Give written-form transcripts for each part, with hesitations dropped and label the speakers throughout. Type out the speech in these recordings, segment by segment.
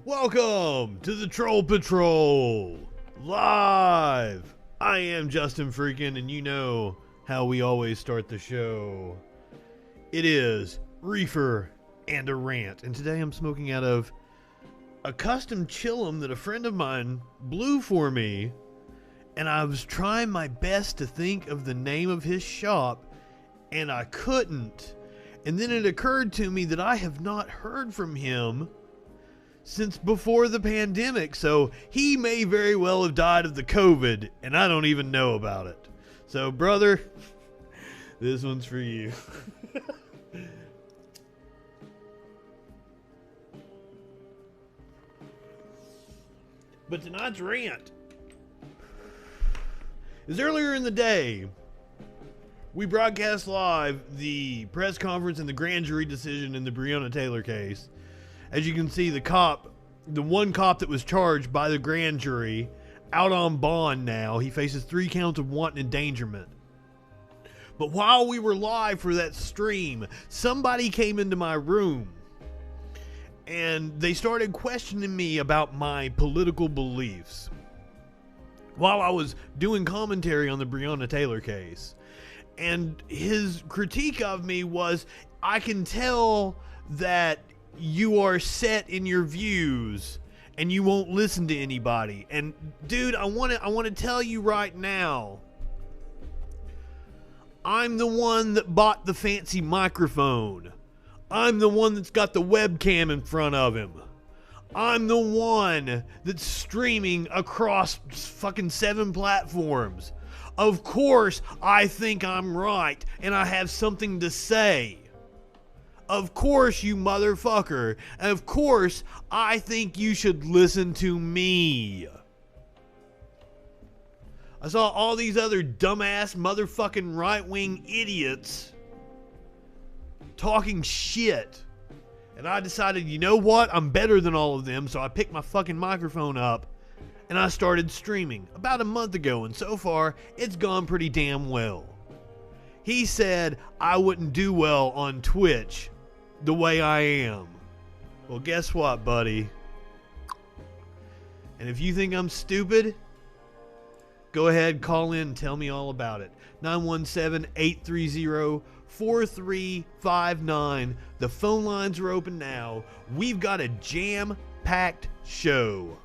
Speaker 1: Welcome to the Troll Patrol live. I am Justin Freakin, and you know how we always start the show. It is Reefer and a Rant, and today I'm smoking out of a custom chillum that a friend of mine blew for me, and I was trying my best to think of the name of his shop, and I couldn't. And then it occurred to me that I have not heard from him since before the pandemic, so he may very well have died of the COVID, and I don't even know about it. So, brother, this one's for you. But tonight's rant is earlier in the day. We broadcast live the press conference and the grand jury decision in the Breonna Taylor case. As you can see, the one cop that was charged by the grand jury, out on bond now. He faces 3 counts of wanton endangerment. But while we were live for that stream, somebody came into my room and they started questioning me about my political beliefs while I was doing commentary on the Breonna Taylor case. And his critique of me was, I can tell that you are set in your views and you won't listen to anybody. And dude, I want to tell you right now, I'm the one that bought the fancy microphone. I'm the one that's got the webcam in front of him. I'm the one that's streaming across fucking 7 platforms. Of course, I think I'm right and I have something to say. Of course, you motherfucker. And of course, I think you should listen to me. I saw all these other dumbass motherfucking right-wing idiots talking shit. And I decided, you know what? I'm better than all of them. So I picked my fucking microphone up and I started streaming about a month ago. And so far, it's gone pretty damn well. He said I wouldn't do well on Twitch the way I am. Well, guess what, buddy? And if you think I'm stupid, go ahead, call in and tell me all about it. 917-830-4359. The phone lines are open now. We've got a jam-packed show.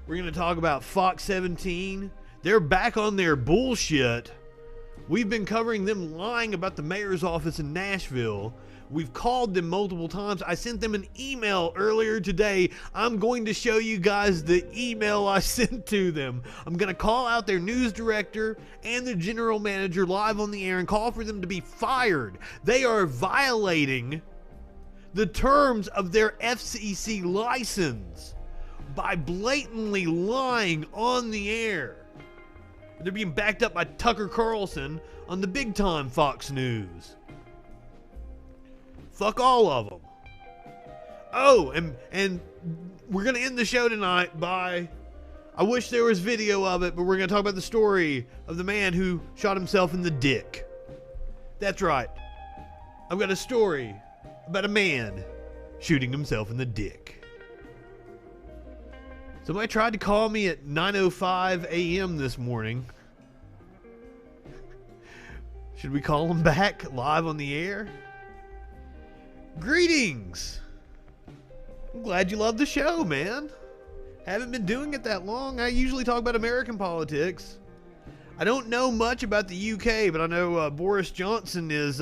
Speaker 1: We're going to talk about Fox 17. They're back on their bullshit. We've been covering them lying about the mayor's office in Nashville. We've called them multiple times. I sent them an email earlier today. I'm going to show you guys the email I sent to them. I'm going to call out their news director and the general manager live on the air and call for them to be fired. They are violating the terms of their FCC license by blatantly lying on the air. They're being backed up by Tucker Carlson on the big time Fox News. Fuck all of them. Oh, and we're going to end the show tonight by, I wish there was video of it, but we're going to talk about the story of the man who shot himself in the dick. That's right. I've got a story about a man shooting himself in the dick. Somebody tried to call me at 9:05 a.m. this morning. Should we call him back live on the air? Greetings! I'm glad you love the show, man. Haven't been doing it that long. I usually talk about American politics. I don't know much about the UK, but I know Boris Johnson is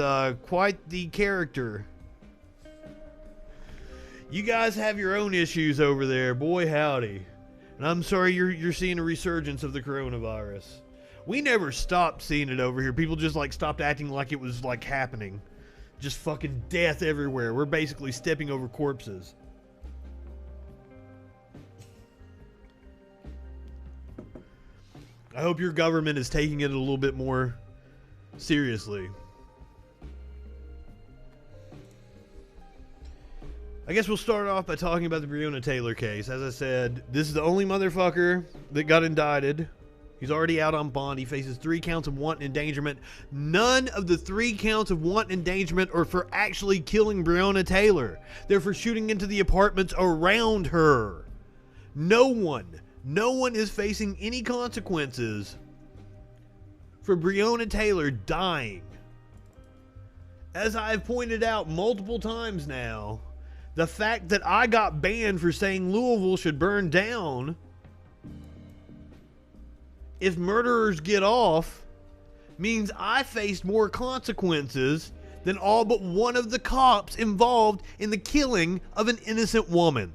Speaker 1: quite the character. You guys have your own issues over there, boy howdy. And I'm sorry you're seeing a resurgence of the coronavirus. We never stopped seeing it over here. People just stopped acting like it was happening. Just fucking death everywhere. We're basically stepping over corpses. I hope your government is taking it a little bit more seriously. I guess we'll start off by talking about the Breonna Taylor case. As I said, this is the only motherfucker that got indicted He's already out on bond. He faces 3 counts of wanton endangerment. None of the 3 counts of wanton endangerment are for actually killing Breonna Taylor. They're for shooting into the apartments around her. No one is facing any consequences for Breonna Taylor dying. As I've pointed out multiple times now, the fact that I got banned for saying Louisville should burn down, if murderers get off, means I faced more consequences than all but one of the cops involved in the killing of an innocent woman.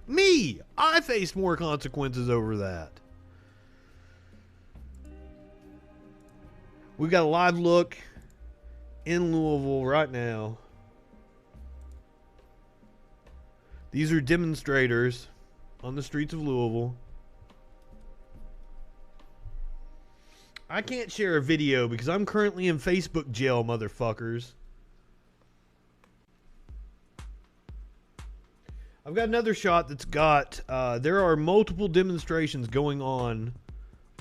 Speaker 1: Me! I faced more consequences over that. We've got a live look in Louisville right now. These are demonstrators on the streets of Louisville. I can't share a video because I'm currently in Facebook jail, motherfuckers. I've got another shot that's got, there are multiple demonstrations going on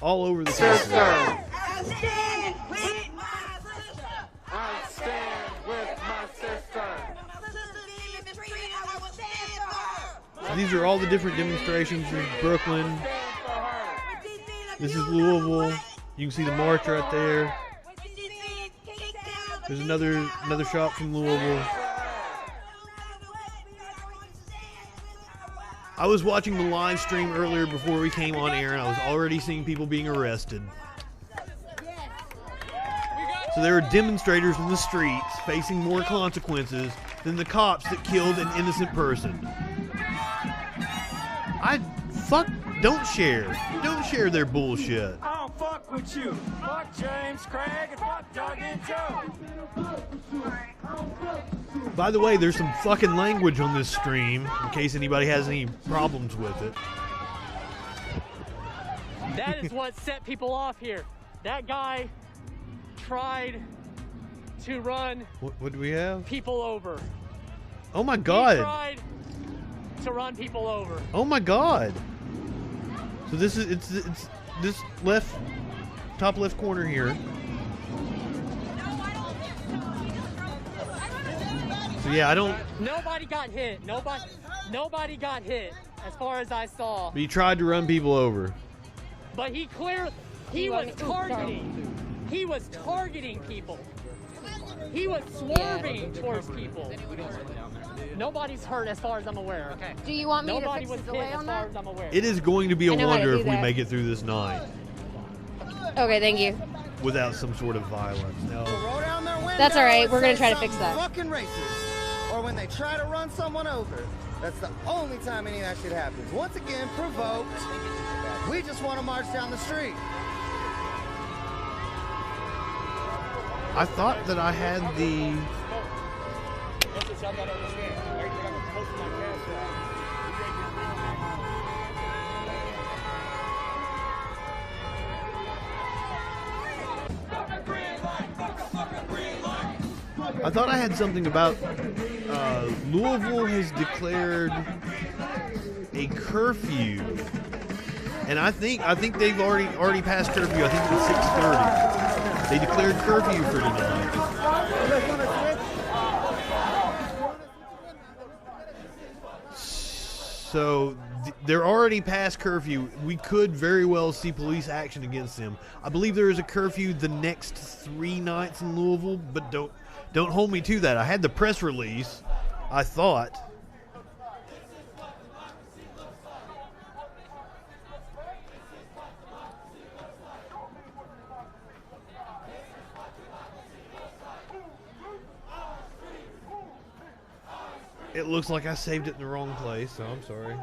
Speaker 1: all over the country.
Speaker 2: I stand with my sister. I stand with my sister.
Speaker 1: So these are all the different demonstrations in Brooklyn. This is Louisville. You can see the march right there. There's another shot from Louisville. I was watching the live stream earlier before we came on air, and I was already seeing people being arrested. So there are demonstrators in the streets facing more consequences than the cops that killed an innocent person. Don't share their bullshit.
Speaker 2: I don't fuck with you. Fuck James, Craig, and fuck Doug and Joe.
Speaker 1: By the way, there's some fucking language on this stream, in case anybody has any problems with it.
Speaker 3: That is what set people off here. That guy tried to run
Speaker 1: What do we have?
Speaker 3: people over.
Speaker 1: Oh my
Speaker 3: He
Speaker 1: god.
Speaker 3: tried to run people over.
Speaker 1: Oh my god. So this is it's this top left corner here. So yeah, I don't.
Speaker 3: Nobody got hit. Nobody got hit, as far as I saw.
Speaker 1: But he tried to run people over.
Speaker 3: But he was targeting. He was targeting people. He was swerving towards people. Nobody's hurt as far as I'm aware. Okay.
Speaker 4: Do you want me
Speaker 3: Nobody
Speaker 4: to
Speaker 3: was
Speaker 4: fix the
Speaker 3: hit
Speaker 4: delay
Speaker 3: as
Speaker 4: on
Speaker 3: far
Speaker 4: that?
Speaker 3: as I'm aware.
Speaker 1: It is going to be a
Speaker 4: I know how to
Speaker 1: wonder
Speaker 4: do
Speaker 1: if we
Speaker 4: that.
Speaker 1: make it through this night
Speaker 4: Okay, thank you.
Speaker 1: without some sort of violence. No.
Speaker 5: Roll down their window
Speaker 4: That's all right.
Speaker 5: and
Speaker 4: We're gonna
Speaker 5: say
Speaker 4: try to fix
Speaker 5: something
Speaker 4: that.
Speaker 5: Fucking racist. Or when they try to run someone over. That's the only time any of that shit happens. Once again, provoked. We just want to march down the street.
Speaker 1: I thought that I had the. I thought I had something about Louisville has declared a curfew, and I think they've already passed curfew. I think it's 6:30. They declared curfew for tonight. So they're already past curfew. We could very well see police action against them. I believe there is a curfew the next 3 nights in Louisville, but don't hold me to that. I had the press release, I thought. It looks like I saved it in the wrong place, so I'm sorry.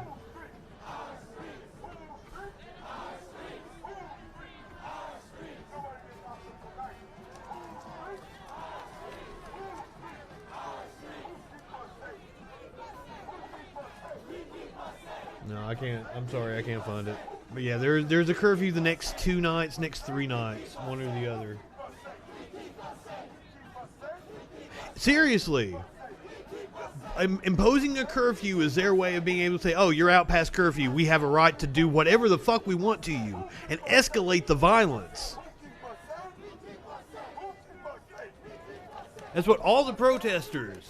Speaker 1: No, I can't. I'm sorry, I can't find it. But yeah, there's a curfew the next 2 nights, next 3 nights, one or the other. Seriously. Imposing a curfew is their way of being able to say, oh, you're out past curfew. We have a right to do whatever the fuck we want to you and escalate the violence. That's what all the protesters,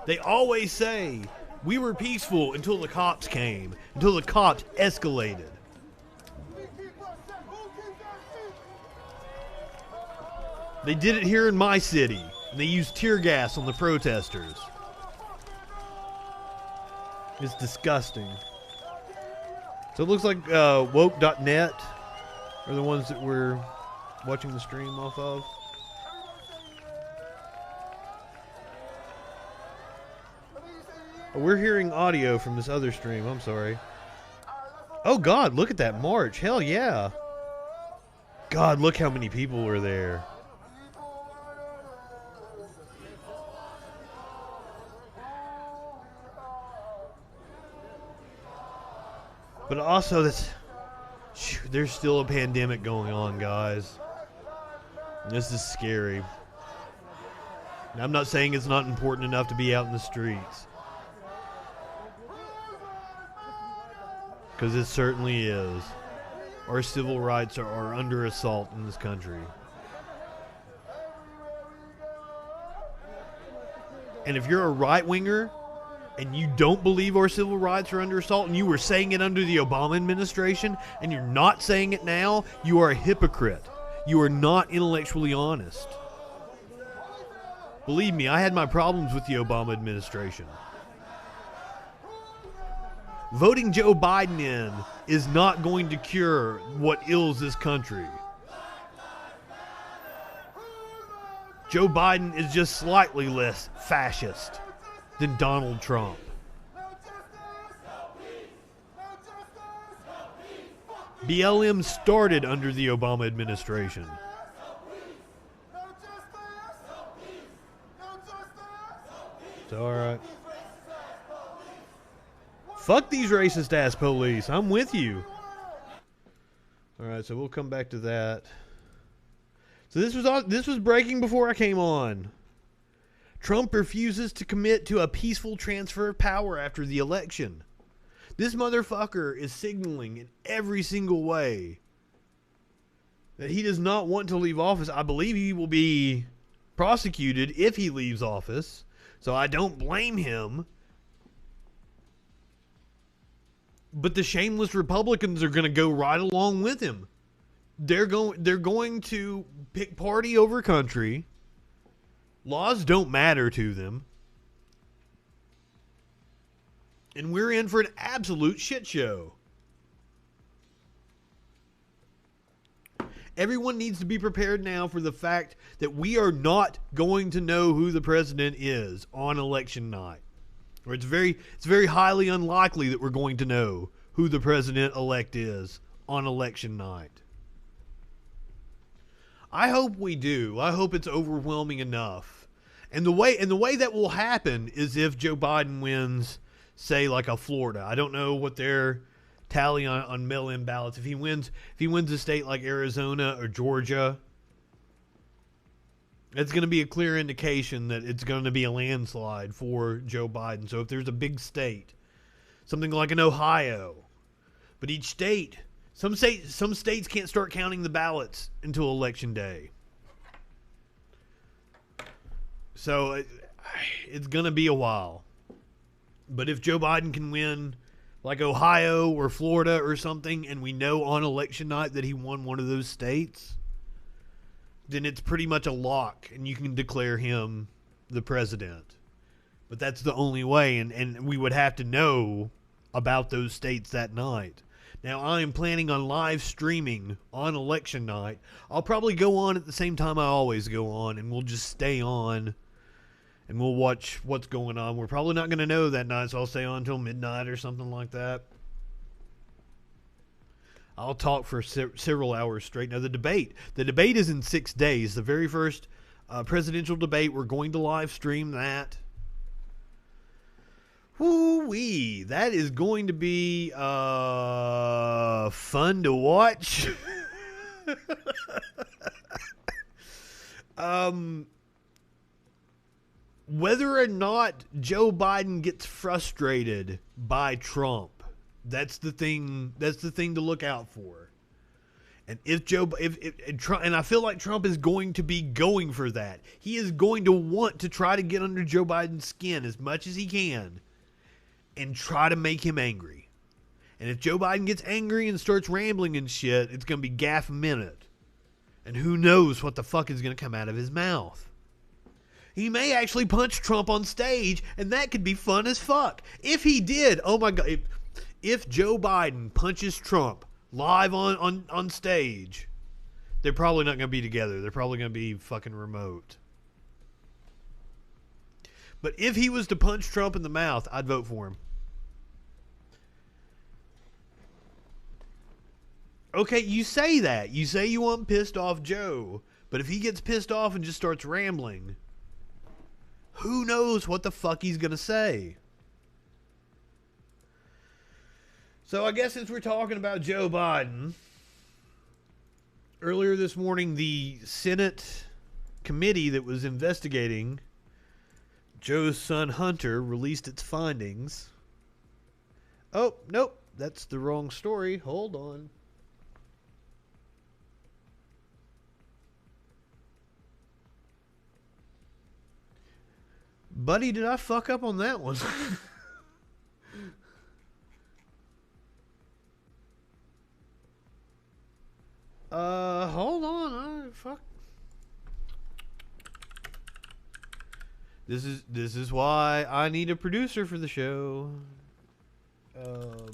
Speaker 1: they always say, we were peaceful until the cops came, until the cops escalated. They did it here in my city, and they used tear gas on the protesters. It's disgusting. So it looks like woke.net are the ones that we're watching the stream off of. Oh, we're hearing audio from this other stream. I'm sorry. Oh, God, look at that march. Hell yeah. God, look how many people were there. But also, there's still a pandemic going on, guys. This is scary. Now, I'm not saying it's not important enough to be out in the streets. Because it certainly is. Our civil rights are under assault in this country. And if you're a right-winger and you don't believe our civil rights are under assault, and you were saying it under the Obama administration, and you're not saying it now, you are a hypocrite. You are not intellectually honest. Believe me, I had my problems with the Obama administration. Voting Joe Biden in is not going to cure what ails this country. Joe Biden is just slightly less fascist than Donald Trump. BLM started under the Obama administration. So, alright. Fuck these racist ass police. I'm with you. Alright, so we'll come back to that. So this was breaking before I came on. Trump refuses to commit to a peaceful transfer of power after the election. This motherfucker is signaling in every single way that he does not want to leave office. I believe he will be prosecuted if he leaves office, so I don't blame him. But the shameless Republicans are going to go right along with him. They're going to pick party over country. Laws don't matter to them. And we're in for an absolute shit show. Everyone needs to be prepared now for the fact that we are not going to know who the president is on election night. Or it's very highly unlikely that we're going to know who the president-elect is on election night. I hope we do. I hope it's overwhelming enough. And the way that will happen is if Joe Biden wins, say, like a Florida. I don't know what their tally on mail-in ballots. If he wins a state like Arizona or Georgia, it's going to be a clear indication that it's going to be a landslide for Joe Biden. So if there's a big state, something like an Ohio, but each state, some states can't start counting the ballots until election day. So it's going to be a while. But if Joe Biden can win like Ohio or Florida or something, and we know on election night that he won one of those states, then it's pretty much a lock, and you can declare him the president. But that's the only way, and we would have to know about those states that night. Now, I am planning on live streaming on election night. I'll probably go on at the same time I always go on, and we'll just stay on, and we'll watch what's going on. We're probably not going to know that night, so I'll stay on until midnight or something like that. I'll talk for several hours straight. Now, the debate is in 6 days. The very first presidential debate, we're going to live stream that. Woo-wee. That is going to be fun to watch. whether or not Joe Biden gets frustrated by Trump, that's the thing to look out for. And if Trump, and I feel like Trump is going to be going for that. He is going to want to try to get under Joe Biden's skin as much as he can and try to make him angry. And if Joe Biden gets angry and starts rambling and shit, it's going to be gaff a minute. And who knows what the fuck is going to come out of his mouth. He may actually punch Trump on stage, and that could be fun as fuck. If he did, oh my God, if Joe Biden punches Trump live on stage, they're probably not going to be together. They're probably going to be fucking remote. But if he was to punch Trump in the mouth, I'd vote for him. Okay, you say that. You say you want pissed off Joe. But if he gets pissed off and just starts rambling, who knows what the fuck he's going to say? So I guess since we're talking about Joe Biden, earlier this morning, the Senate committee that was investigating Joe's son Hunter released its findings. Oh, nope, that's the wrong story. Hold on. Buddy, did I fuck up on that one? Hold on. Fuck. This is why I need a producer for the show. So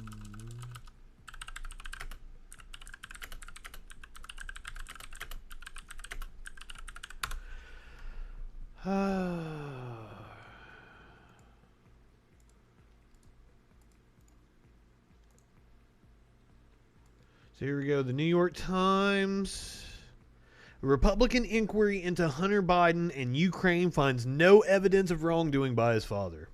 Speaker 1: here we go. The New York Times. A Republican inquiry into Hunter Biden and Ukraine finds no evidence of wrongdoing by his father.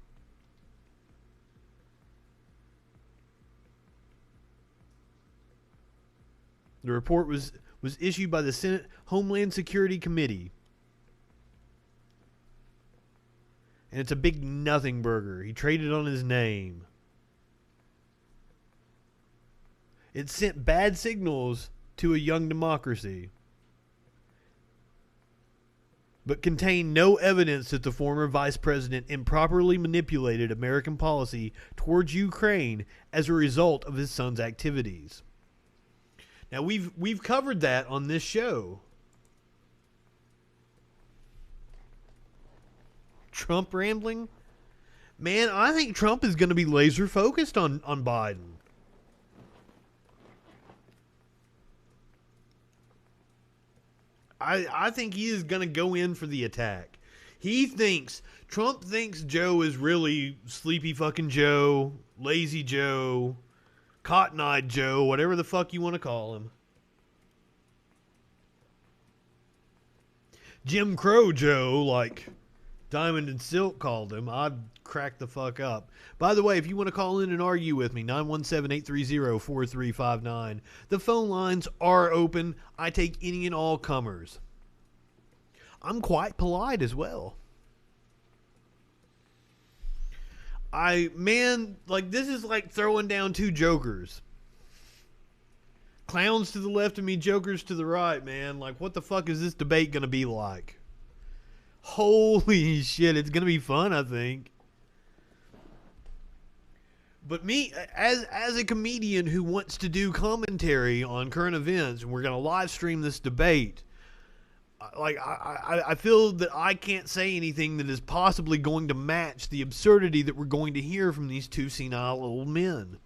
Speaker 1: The report was issued by the Senate Homeland Security Committee. And it's a big nothing burger. He traded on his name. It sent bad signals to a young democracy, but contained no evidence that the former vice president improperly manipulated American policy towards Ukraine as a result of his son's activities. Now, we've covered that on this show. Trump rambling? Man, I think Trump is going to be laser focused on Biden. I think he is going to go in for the attack. Trump thinks Joe is really Sleepy fucking Joe, Lazy Joe, Cotton-eyed Joe, whatever the fuck you want to call him. Jim Crow Joe, like Diamond and Silk called him. I'd crack the fuck up. By the way, if you want to call in and argue with me, 917-830-4359. The phone lines are open. I take any and all comers. I'm quite polite as well. This is like throwing down two jokers. Clowns to the left of me, jokers to the right, man. Like, what the fuck is this debate gonna be like? Holy shit, it's gonna be fun, I think. But me, as a comedian who wants to do commentary on current events, and we're gonna live stream this debate, I feel that I can't say anything that is possibly going to match the absurdity that we're going to hear from these two senile old men.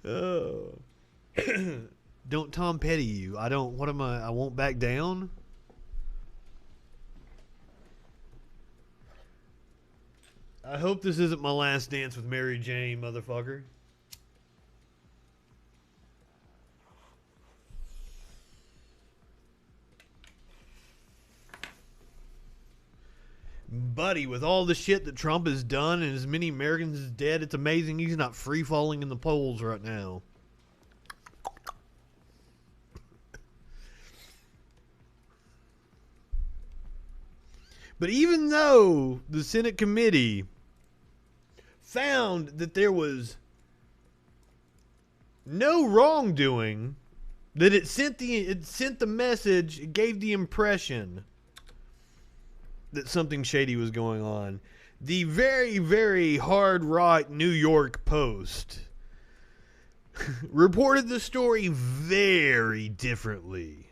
Speaker 1: Oh. Don't Tom Petty you. I won't back down. I hope this isn't my last dance with Mary Jane, motherfucker. Buddy, with all the shit that Trump has done and as many Americans is dead, it's amazing he's not free falling in the polls right now. But even though the Senate committee found that there was no wrongdoing, that it sent the message, it gave the impression that something shady was going on. The very, very hard right New York Post reported the story very differently.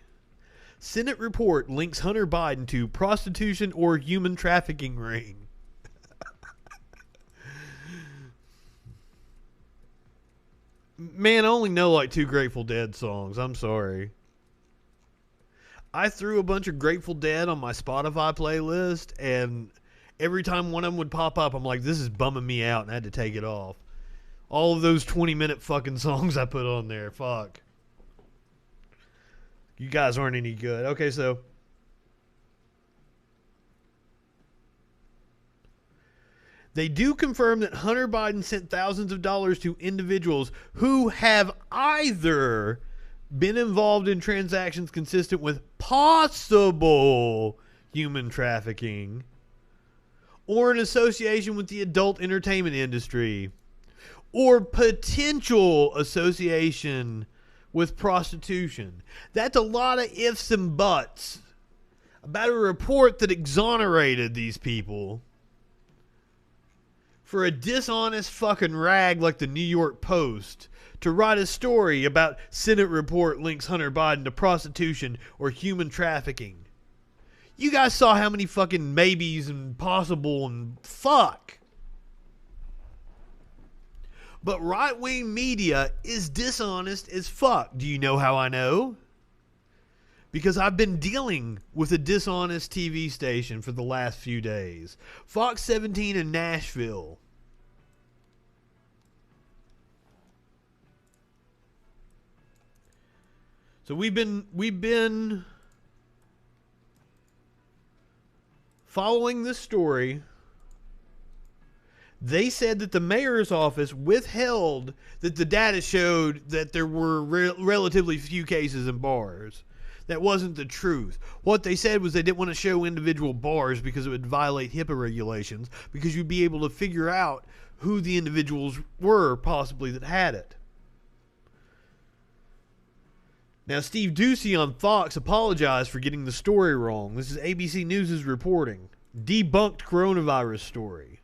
Speaker 1: Senate report links Hunter Biden to prostitution or human trafficking ring. Man, I only know like 2 Grateful Dead songs. I'm sorry. I threw a bunch of Grateful Dead on my Spotify playlist, and every time one of them would pop up, I'm like, this is bumming me out, and I had to take it off. All of those 20-minute fucking songs I put on there. Fuck. You guys aren't any good. Okay, so they do confirm that Hunter Biden sent thousands of dollars to individuals who have either been involved in transactions consistent with possible human trafficking or in association with the adult entertainment industry or potential association with prostitution. That's a lot of ifs and buts about a report that exonerated these people for a dishonest fucking rag like the New York Post to write a story about Senate report links Hunter Biden to prostitution or human trafficking. You guys saw how many fucking maybes and possible and fuck. But right-wing media is dishonest as fuck. Do you know how I know? Because I've been dealing with a dishonest TV station for the last few days. Fox 17 in Nashville. So we've been following this story. They said that the mayor's office withheld that the data showed that there were relatively few cases in bars. That wasn't the truth. What they said was they didn't want to show individual bars because it would violate HIPAA regulations, because you'd be able to figure out who the individuals were possibly that had it. Now, Steve Ducey on Fox apologized for getting the story wrong. This is ABC News' reporting. Debunked coronavirus story.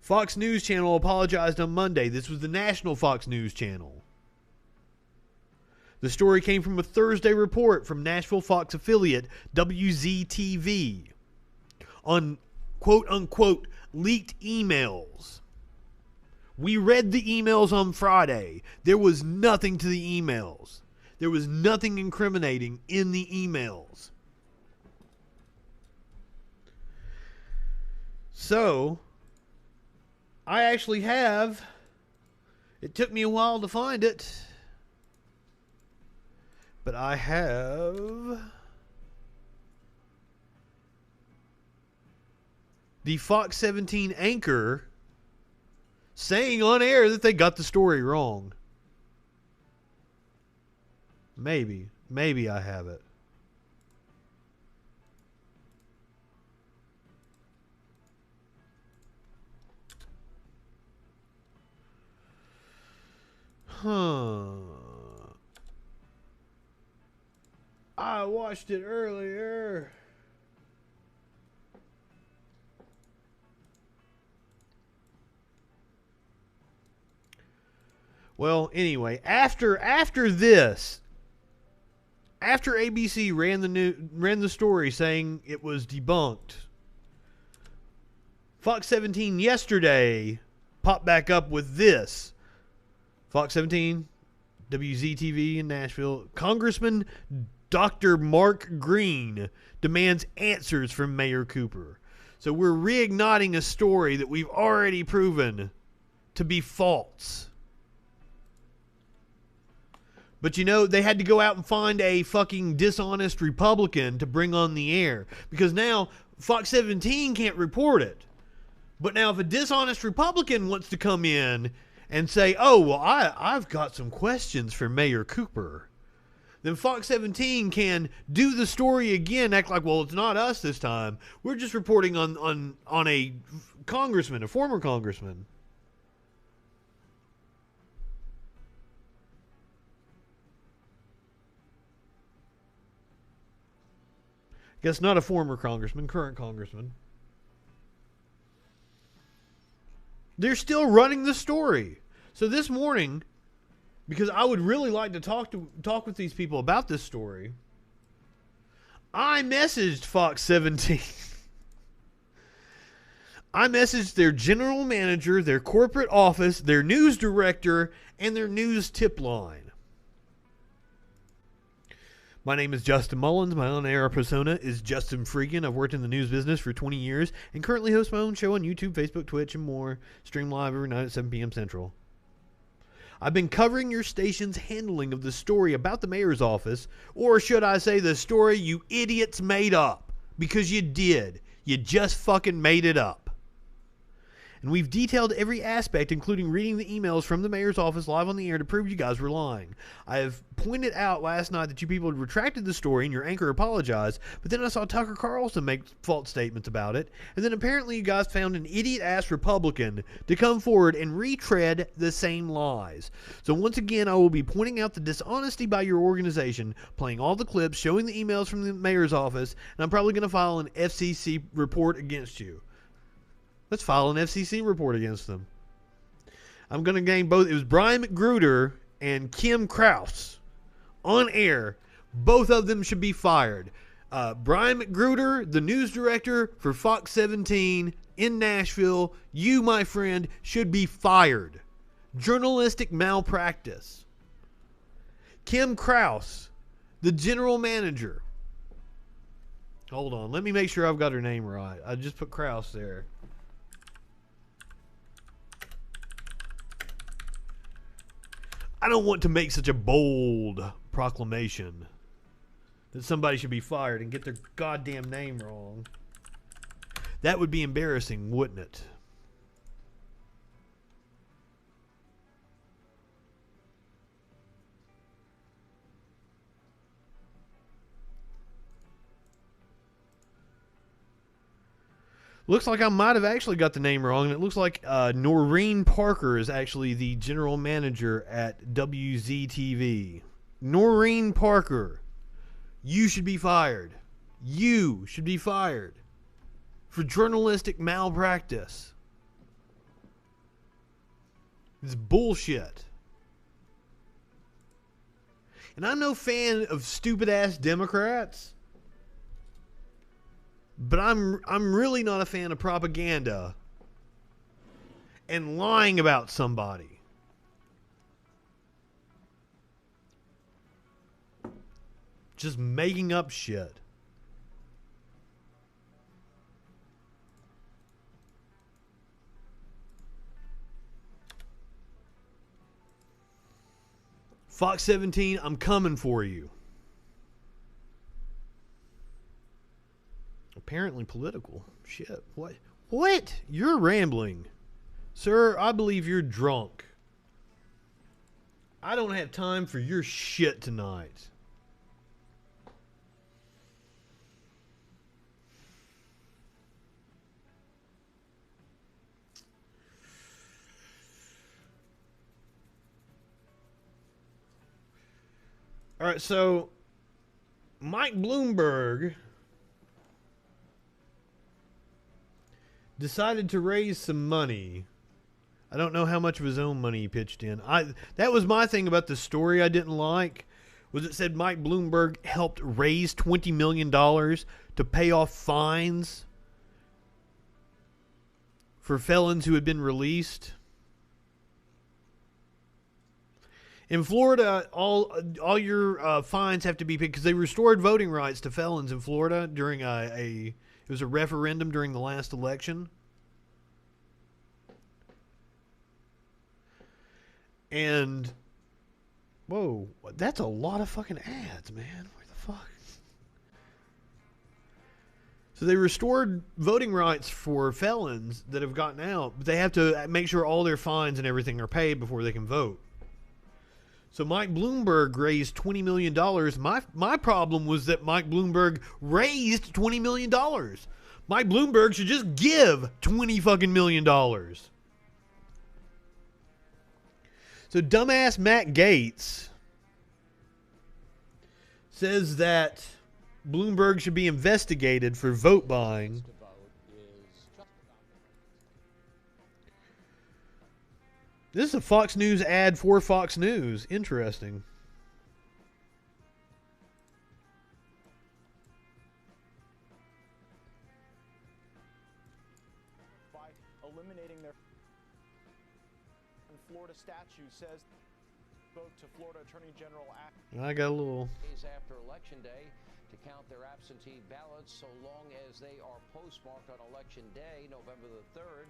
Speaker 1: Fox News Channel apologized on Monday. This was the national Fox News Channel. The story came from a Thursday report from Nashville Fox affiliate WZTV on quote-unquote leaked emails. We read the emails on Friday. There was nothing to the emails. There was nothing incriminating in the emails. So, I actually have, it took me a while to find it, but I have the Fox 17 anchor saying on air that they got the story wrong. Maybe I have it. I watched it earlier. Well, anyway, after this, after ABC ran the story saying it was debunked, Fox 17 yesterday popped back up with this. Fox 17, WZTV in Nashville. Congressman Dr. Mark Green demands answers from Mayor Cooper. So we're reigniting a story that we've already proven to be false. But you know, they had to go out and find a fucking dishonest Republican to bring on the air. Because now Fox 17 can't report it. But now if a dishonest Republican wants to come in and say, oh, well, I've got some questions for Mayor Cooper, then Fox 17 can do the story again, act like, well, it's not us this time. We're just reporting on a congressman, a former congressman. Guess not a former congressman, current congressman. They're still running the story. So this morning, because I would really like to talk with these people about this story, I messaged Fox 17. I messaged their general manager, their corporate office, their news director, and their news tip line. My name is Justin Mullins. My on-air persona is Justin FREAKIN. I've worked in the news business for 20 years and currently host my own show on YouTube, Facebook, Twitch, and more. Stream live every night at 7 p.m. Central. I've been covering your station's handling of the story about the mayor's office, or should I say the story you idiots made up. Because you did. You just fucking made it up. And we've detailed every aspect, including reading the emails from the mayor's office live on the air to prove you guys were lying. I have pointed out last night that you people had retracted the story and your anchor apologized, but then I saw Tucker Carlson make false statements about it, and then apparently you guys found an idiot-ass Republican to come forward and retread the same lies. So once again, I will be pointing out the dishonesty by your organization, playing all the clips, showing the emails from the mayor's office, and I'm probably going to file an FCC report against you. Let's file an FCC report against them. I'm going to name both. It was Brian McGruder and Kim Krause on air. Both of them should be fired. Brian McGruder, the news director for Fox 17 in Nashville, you, my friend, should be fired. Journalistic malpractice. Kim Krause, the general manager. Hold on. Let me make sure I've got her name right. I just put Krause there. I don't want to make such a bold proclamation that somebody should be fired and get their goddamn name wrong. That would be embarrassing, wouldn't it? Looks like I might have actually got the name wrong, and it looks like Noreen Parker is actually the general manager at WZTV. Noreen Parker, you should be fired. You should be fired for journalistic malpractice. It's bullshit. And I'm no fan of stupid-ass Democrats. But I'm really not a fan of propaganda and lying about somebody. Just making up shit. Fox 17, I'm coming for you. Apparently political. Shit. What? What? You're rambling. Sir, I believe you're drunk. I don't have time for your shit tonight. All right, so Mike Bloomberg decided to raise some money. I don't know how much of his own money he pitched in. That was my thing about the story I didn't like, was it said Mike Bloomberg helped raise $20 million to pay off fines for felons who had been released. In Florida, all your fines have to be paid because they restored voting rights to felons in Florida during it was a referendum during the last election. And, whoa, that's a lot of fucking ads, man. Where the fuck? So they restored voting rights for felons that have gotten out, but they have to make sure all their fines and everything are paid before they can vote. So Mike Bloomberg raised $20 million. My problem was that Mike Bloomberg raised $20 million. Mike Bloomberg should just give $20 fucking million. So dumbass Matt Gaetz says that Bloomberg should be investigated for vote buying. This is a Fox News ad for Fox News. Interesting.
Speaker 6: By eliminating their Florida statute says vote to Florida Attorney General
Speaker 1: I got a little
Speaker 7: days after Election Day to count their absentee ballots so long as they are postmarked on Election Day, November the 3rd.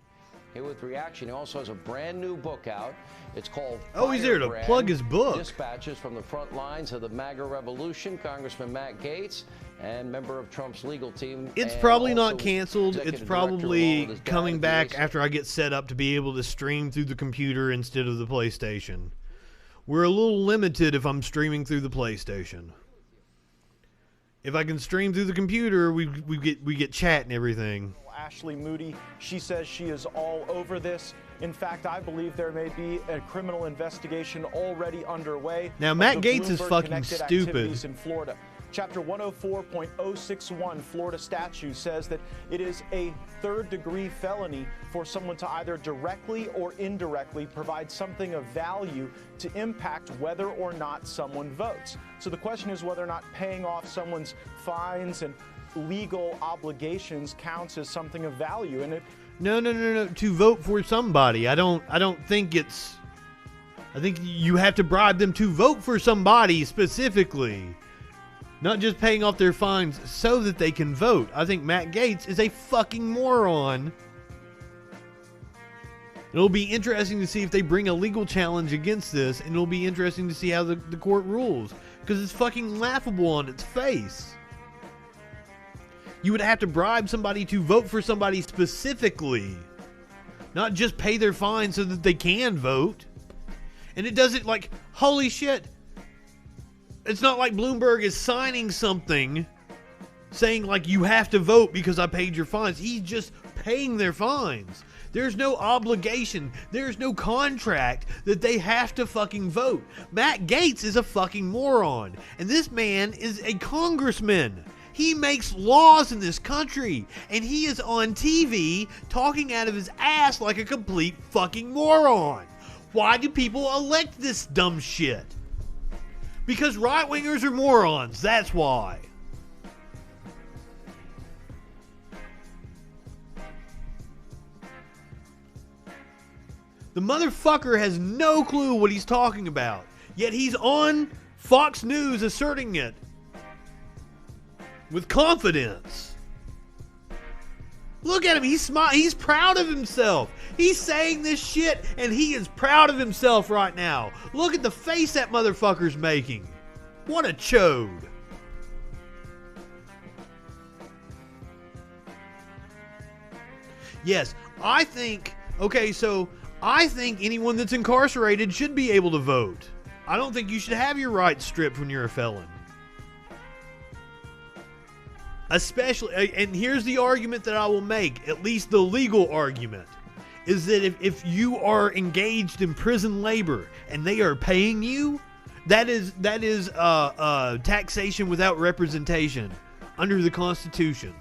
Speaker 7: Here with Reaction, he also has a brand new book out. It's called
Speaker 1: he's there to
Speaker 7: Firebrand,
Speaker 1: plug his book.
Speaker 7: Dispatches from the front lines of the MAGA revolution. Congressman Matt Gaetz, and member of Trump's legal team.
Speaker 1: It's probably
Speaker 7: also
Speaker 1: not canceled. It's
Speaker 7: executive
Speaker 1: probably
Speaker 7: director, along with his dad
Speaker 1: coming
Speaker 7: at
Speaker 1: back
Speaker 7: the
Speaker 1: after I get set up to be able to stream through the computer instead of the PlayStation. We're a little limited if I'm streaming through the PlayStation. If I can stream through the computer, we get chat and everything.
Speaker 6: Ashley Moody. She says she is all over this. In fact, I believe there may be a criminal investigation already underway.
Speaker 1: Now, Matt Gaetz is fucking stupid.
Speaker 6: In Florida. Chapter 104.061 Florida statute says that it is a third-degree felony for someone to either directly or indirectly provide something of value to impact whether or not someone votes. So the question is whether or not paying off someone's fines and legal obligations counts as something of value. And it
Speaker 1: No. To vote for somebody. I don't think it's... I think you have to bribe them to vote for somebody specifically. Not just paying off their fines so that they can vote. I think Matt Gaetz is a fucking moron. It'll be interesting to see if they bring a legal challenge against this, and it'll be interesting to see how the court rules. Because it's fucking laughable on its face. You would have to bribe somebody to vote for somebody specifically. Not just pay their fine so that they can vote. And it doesn't, like, holy shit. It's not like Bloomberg is signing something saying, like, you have to vote because I paid your fines. He's just paying their fines. There's no obligation. There's no contract that they have to fucking vote. Matt Gaetz is a fucking moron. And this man is a congressman. He makes laws in this country. And he is on TV talking out of his ass like a complete fucking moron. Why do people elect this dumb shit? Because right-wingers are morons. That's why. The motherfucker has no clue what he's talking about. Yet he's on Fox News asserting it. With confidence. Look at him. He's proud of himself. He's saying this shit and he is proud of himself right now. Look at the face that motherfucker's making. What a chode. Yes, I think anyone that's incarcerated should be able to vote. I don't think you should have your rights stripped when you're a felon. Especially, and here's the argument that I will make, at least the legal argument, is that if you are engaged in prison labor and they are paying you, that is taxation without representation under the Constitution.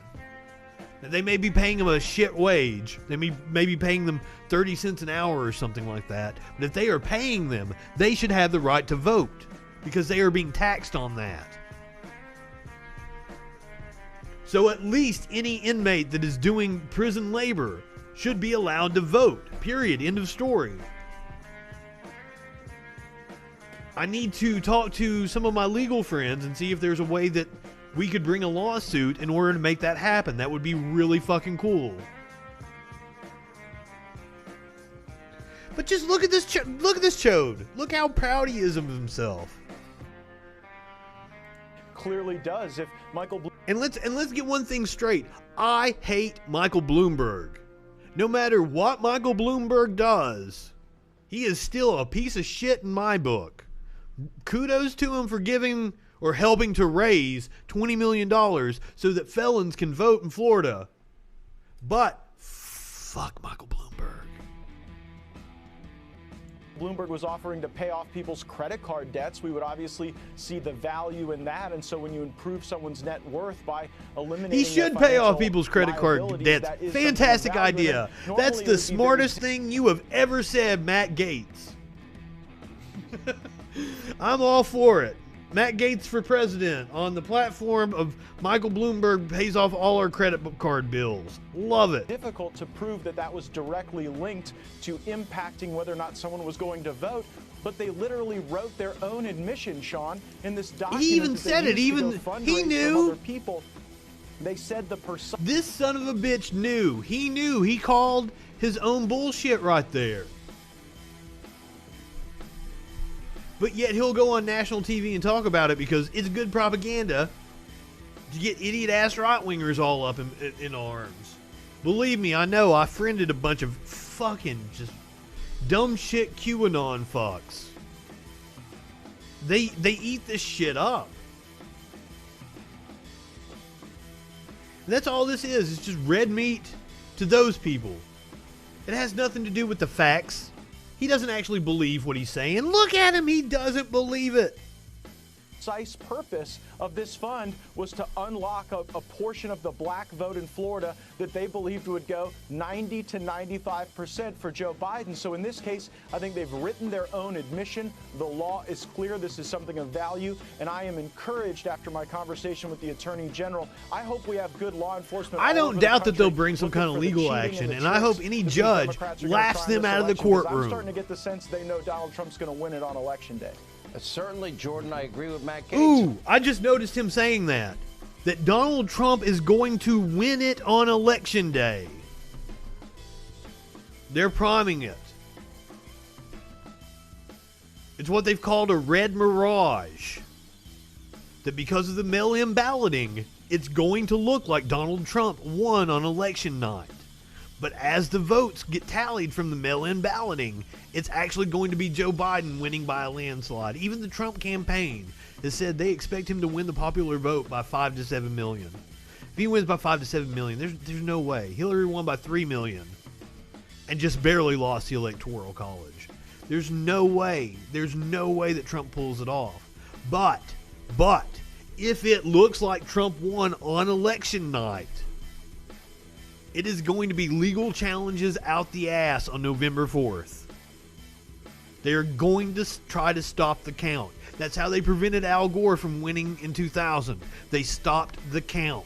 Speaker 1: They may be paying them a shit wage. They may be paying them 30 cents an hour or something like that. But if they are paying them, they should have the right to vote because they are being taxed on that. So at least any inmate that is doing prison labor should be allowed to vote. Period. End of story. I need to talk to some of my legal friends and see if there's a way that we could bring a lawsuit in order to make that happen. That would be really fucking cool. But just look at this chode. Look how proud he is of himself.
Speaker 6: clearly does. If Michael
Speaker 1: And let's get one thing straight. I hate Michael Bloomberg. No matter what Michael Bloomberg does, he is still a piece of shit in my book. Kudos to him for giving or helping to raise $20 million so that felons can vote in Florida. But fuck Michael Bloomberg.
Speaker 6: Bloomberg was offering to pay off people's credit card debts. We would obviously see the value in that. And so when you improve someone's net worth by eliminating,
Speaker 1: he should pay off people's credit card debts. Fantastic idea. That's the smartest thing you have ever said, Matt Gaetz. I'm all for it. Matt Gaetz for president on the platform of Michael Bloomberg pays off all our credit card bills. Love it.
Speaker 6: Difficult to prove that that was directly linked to impacting whether or not someone was going to vote, but they literally wrote their own admission, Sean, in this document.
Speaker 1: He even said it. He knew.
Speaker 6: People. They said the person.
Speaker 1: This son of a bitch knew. He knew. He called his own bullshit right there. But yet he'll go on national TV and talk about it because it's good propaganda to get idiot-ass right-wingers all up in arms. Believe me, I know. I friended a bunch of fucking just dumb shit QAnon fucks. They eat this shit up. And that's all this is. It's just red meat to those people. It has nothing to do with the facts. He doesn't actually believe what he's saying. Look at him. He doesn't believe it.
Speaker 6: Precise purpose of this fund was to unlock a portion of the black vote in Florida that they believed would go 90 to 95% for Joe Biden. So in this case, I think they've written their own admission. The law is clear. This is something of value. And I am encouraged after my conversation with the Attorney General. I hope we have good law enforcement.
Speaker 1: I don't doubt that they'll bring some kind of legal action. And I hope any judge laughs them out of the courtroom.
Speaker 6: I'm starting to get the sense they know Donald Trump's going to win it on Election Day.
Speaker 7: Certainly, Jordan, I agree with Matt Gaetz.
Speaker 1: Ooh, I just noticed him saying that Donald Trump is going to win it on Election Day. They're priming it. It's what they've called a red mirage. That because of the mail-in balloting, it's going to look like Donald Trump won on election night. But as the votes get tallied from the mail-in balloting, it's actually going to be Joe Biden winning by a landslide. Even the Trump campaign has said they expect him to win the popular vote by 5 to 7 million. If he wins by 5 to 7 million, there's no way. Hillary won by 3 million and just barely lost the Electoral College. There's no way. There's no way that Trump pulls it off. But if it looks like Trump won on election night, it is going to be legal challenges out the ass on November 4th. They're going to try to stop the count. That's how they prevented Al Gore from winning in 2000. They stopped the count.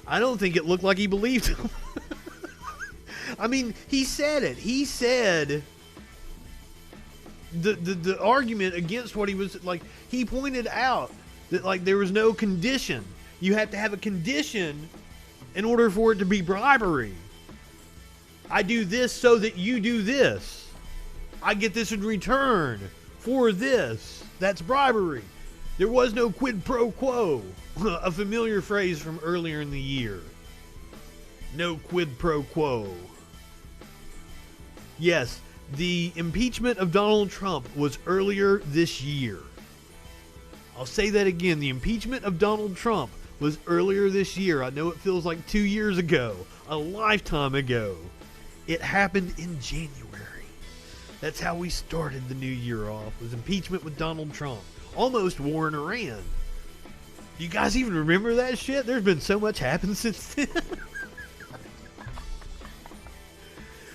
Speaker 1: I don't think it looked like he believed him. I mean, he said it. He said the argument against what he was like. He pointed out that like there was no condition. You have to have a condition in order for it to be bribery. I do this so that you do this. I get this in return for this. That's bribery. There was no quid pro quo. A familiar phrase from earlier in the year. No quid pro quo. Yes, the impeachment of Donald Trump was earlier this year. I'll say that again. The impeachment of Donald Trump was earlier this year. I know it feels like 2 years ago, a lifetime ago. It happened in January. That's how we started the new year off, was impeachment with Donald Trump. Almost war in Iran. Do you guys even remember that shit? There's been so much happened since then.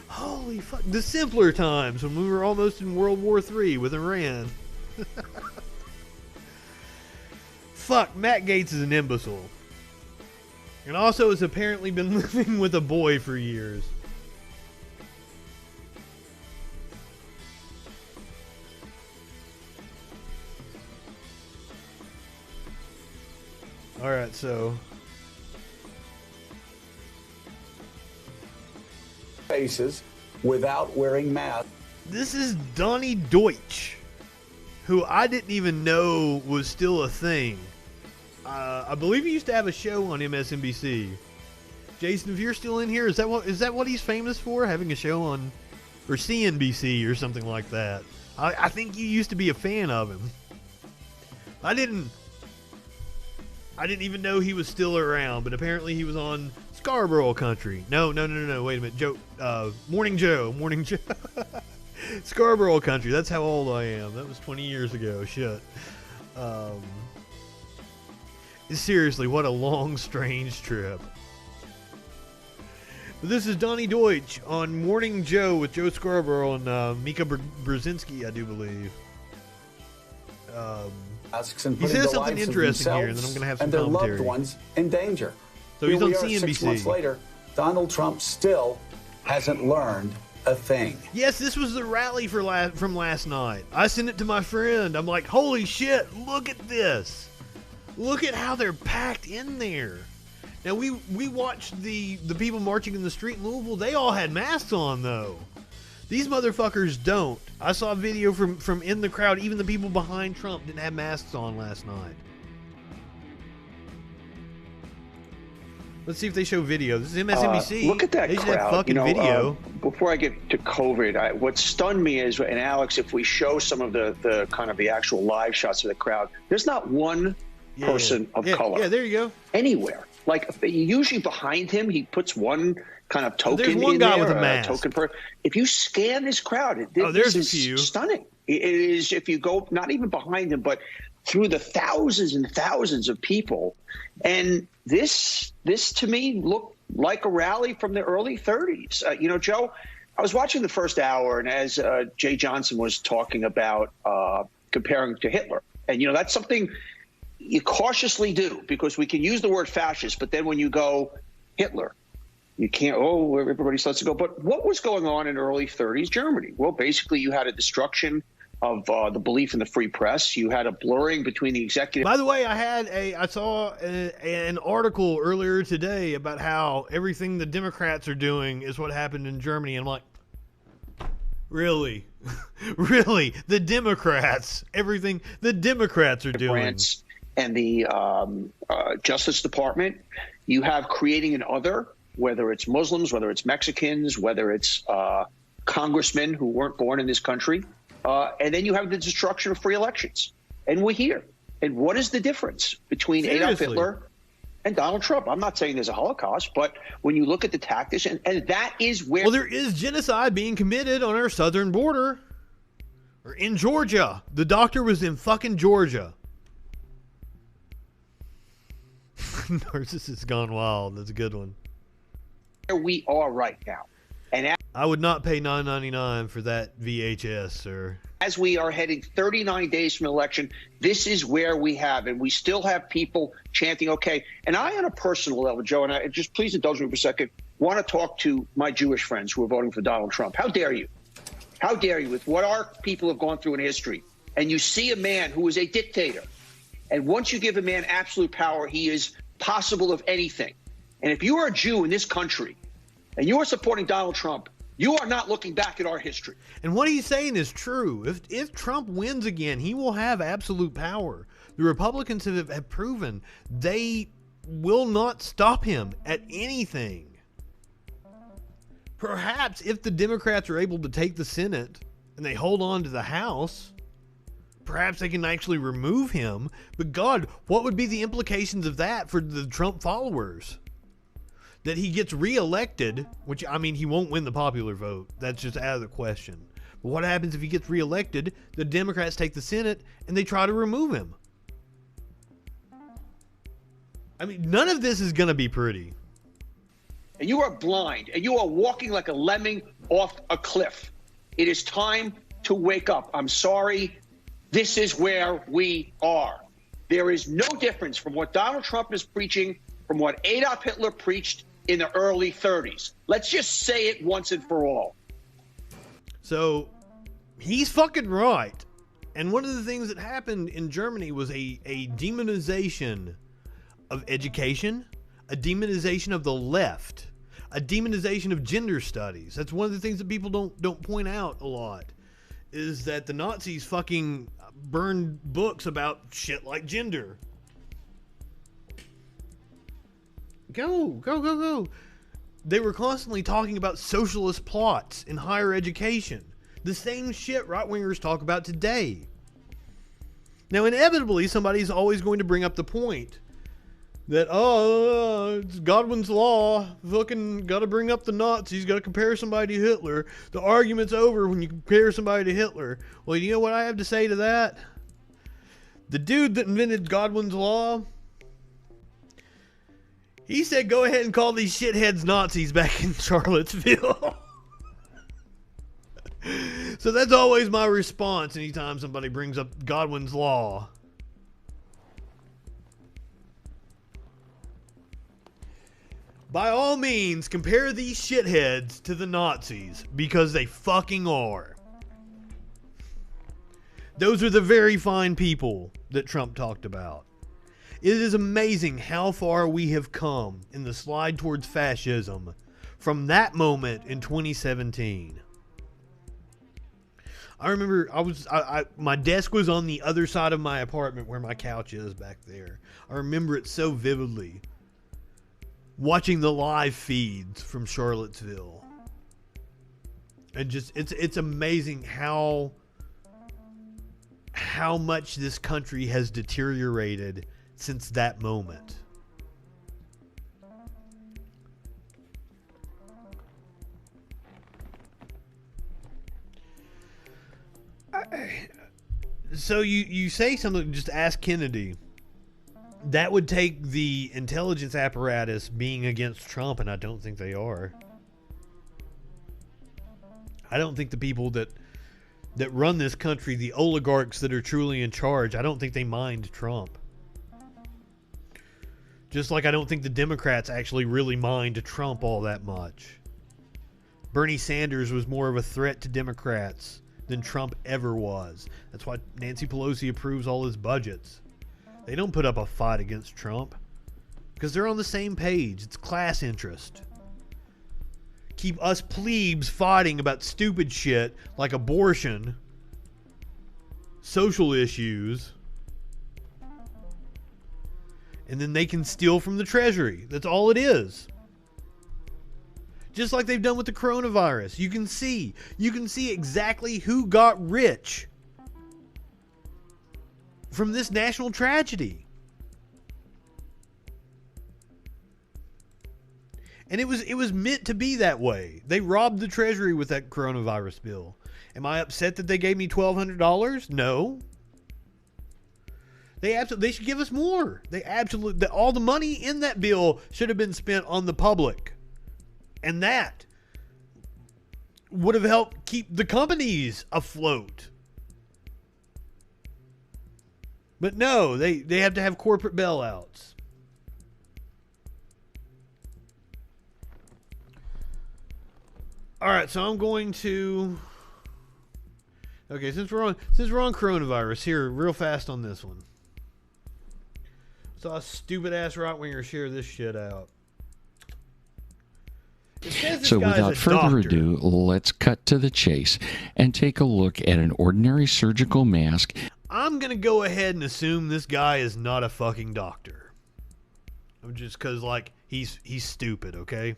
Speaker 1: Holy fuck. The simpler times when we were almost in World War III with Iran. Fuck, Matt Gaetz is an imbecile. And also has apparently been living with a boy for years. Alright, so
Speaker 8: faces without wearing masks.
Speaker 1: This is Donnie Deutsch, who I didn't even know was still a thing. I believe he used to have a show on MSNBC. Jason, if you're still in here, is that what he's famous for? Having a show on or CNBC or something like that. I think you used to be a fan of him. I didn't even know he was still around, but apparently he was on Scarborough Country. No, wait a minute. Morning Joe. Scarborough Country. That's how old I am. That was 20 years ago. Shit. Seriously, what a long, strange trip. But this is Donnie Deutsch on Morning Joe with Joe Scarborough and Mika Brzezinski, I do believe. He says something interesting here, and then I'm going to have some
Speaker 8: and their
Speaker 1: commentary.
Speaker 8: loved ones in danger.
Speaker 1: So he's
Speaker 8: Here
Speaker 1: on
Speaker 8: we are,
Speaker 1: CNBC.
Speaker 8: 6 months later, Donald Trump still hasn't learned a thing.
Speaker 1: Yes, this was the rally from last night. I sent it to my friend. I'm like, holy shit, look at this. Look at how they're packed in there. Now, we watched the people marching in the street in Louisville. They all had masks on, though. These motherfuckers don't. I saw a video from in the crowd. Even the people behind Trump didn't have masks on last night. Let's see if they show video. This is MSNBC.
Speaker 9: Look at that
Speaker 1: they should
Speaker 9: crowd.
Speaker 1: have fucking video.
Speaker 9: Before I get to COVID, what stunned me is, and Alex, if we show some of the kind of the actual live shots of the crowd, there's not one person of color.
Speaker 1: Yeah, there you go.
Speaker 9: Anywhere. Like, usually behind him, he puts one kind of token
Speaker 1: there's one
Speaker 9: in
Speaker 1: guy
Speaker 9: there,
Speaker 1: with a mask.
Speaker 9: If you scan this crowd,
Speaker 1: there's
Speaker 9: this
Speaker 1: a
Speaker 9: is
Speaker 1: few.
Speaker 9: Stunning. It is, if you go not even behind him, but through the thousands and thousands of people. And this to me looked like a rally from the early 30s. Joe, I was watching the first hour, and as Jay Johnson was talking about comparing to Hitler, and that's something you cautiously do, because we can use the word fascist, but then when you go Hitler, you can't, everybody starts to go. But what was going on in early 30s Germany? Well, basically you had a destruction of the belief in the free press. You had a blurring between the executive.
Speaker 1: By the way, I saw an article earlier today about how everything the Democrats are doing is what happened in Germany. And I'm like, really? Really? The Democrats? Everything the Democrats are doing?
Speaker 9: And the Justice Department, you have creating an other, whether it's Muslims, whether it's Mexicans, whether it's congressmen who weren't born in this country. And then you have the destruction of free elections. And we're here. And what is the difference between Adolf Hitler and Donald Trump? I'm not saying there's a Holocaust, but when you look at the tactics, and that is where...
Speaker 1: Well, there is genocide being committed on our southern border. Or in Georgia. The doctor was in fucking Georgia. Narcissist Gone Wild. That's a good one.
Speaker 9: Where we are right now. And
Speaker 1: I would not pay $9.99 for that VHS, sir.
Speaker 9: As we are heading 39 days from election, this is where we have, and we still have people chanting, okay. And I, on a personal level, Joe, and I just please indulge me for a second, want to talk to my Jewish friends who are voting for Donald Trump. How dare you? How dare you, with what our people have gone through in history? And you see a man who is a dictator. And once you give a man absolute power, he is possible of anything. And if you are a Jew in this country and you are supporting Donald Trump, you are not looking back at our history.
Speaker 1: And what he's saying is true. If Trump wins again, he will have absolute power. The Republicans have proven they will not stop him at anything. Perhaps if the Democrats are able to take the Senate and they hold on to the House, perhaps they can actually remove him. But God, what would be the implications of that for the Trump followers? That he gets reelected, which, I mean, he won't win the popular vote. That's just out of the question. But what happens if he gets reelected? The Democrats take the Senate and they try to remove him. I mean, none of this is going to be pretty.
Speaker 9: And you are blind, and you are walking like a lemming off a cliff. It is time to wake up. I'm sorry. This is where we are. There is no difference from what Donald Trump is preaching from what Adolf Hitler preached in the early 30s. Let's just say it once and for all.
Speaker 1: So, he's fucking right. And one of the things that happened in Germany was a demonization of education, a demonization of the left, a demonization of gender studies. That's one of the things that people don't point out a lot, is that the Nazis fucking burned books about shit like gender. Go. They were constantly talking about socialist plots in higher education. The same shit right-wingers talk about today. Now, inevitably, somebody's always going to bring up the point that, it's Godwin's law. Fucking got to bring up the Nazis. Got to compare somebody to Hitler. The argument's over when you compare somebody to Hitler. Well, you know what I have to say to that? The dude that invented Godwin's law, he said, go ahead and call these shitheads Nazis back in Charlottesville. So that's always my response anytime somebody brings up Godwin's law. By all means, compare these shitheads to the Nazis, because they fucking are. Those are the very fine people that Trump talked about. It is amazing how far we have come in the slide towards fascism from that moment in 2017. I remember my desk was on the other side of my apartment where my couch is back there. I remember it so vividly. Watching the live feeds from Charlottesville. And just, it's amazing how much this country has deteriorated since that moment. So you say something, just ask Kennedy. That would take the intelligence apparatus being against Trump, and I don't think they are. I don't think the people that run this country, the oligarchs that are truly in charge, I don't think they mind Trump. Just like I don't think the Democrats actually really mind Trump all that much. Bernie Sanders was more of a threat to Democrats than Trump ever was. That's why Nancy Pelosi approves all his budgets. They don't put up a fight against Trump because they're on the same page. It's class interest. Keep us plebes fighting about stupid shit like abortion, social issues, and then they can steal from the Treasury. That's all it is. Just like they've done with the coronavirus. You can see exactly who got rich from this national tragedy. And it was meant to be that way. They robbed the Treasury with that coronavirus bill. Am I upset that they gave me $1,200? No. They should give us more. All the money in that bill should have been spent on the public. And that would have helped keep the companies afloat. But no, they have to have corporate bailouts. All right, so I'm going to. Okay, since we're on coronavirus, here real fast on this one. Saw a stupid ass right winger share this shit out.
Speaker 10: So without further ado, let's cut to the chase and take a look at an ordinary surgical mask.
Speaker 1: I'm going to go ahead and assume this guy is not a fucking doctor. Just because, like, he's stupid, okay?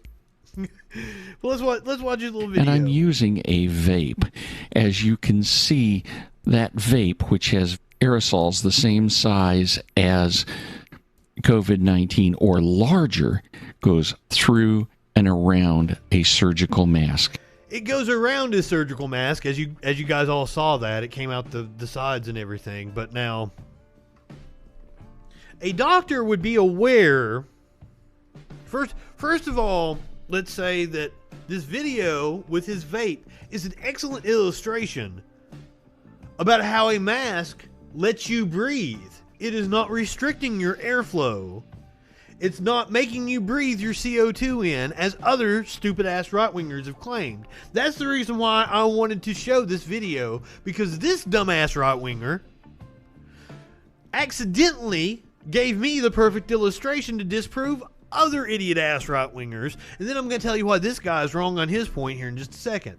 Speaker 1: Well, let's watch his little video.
Speaker 10: And I'm using a vape. As you can see, that vape, which has aerosols the same size as COVID-19 or larger, goes through and around a surgical mask.
Speaker 1: It goes around his surgical mask, as you guys all saw that. It came out the sides and everything. But now, a doctor would be aware. First of all, let's say that this video with his vape is an excellent illustration about how a mask lets you breathe. It is not restricting your airflow. It's not making you breathe your CO2 in, as other stupid-ass right-wingers have claimed. That's the reason why I wanted to show this video, because this dumbass right-winger accidentally gave me the perfect illustration to disprove other idiot-ass right-wingers, and then I'm going to tell you why this guy is wrong on his point here in just a second.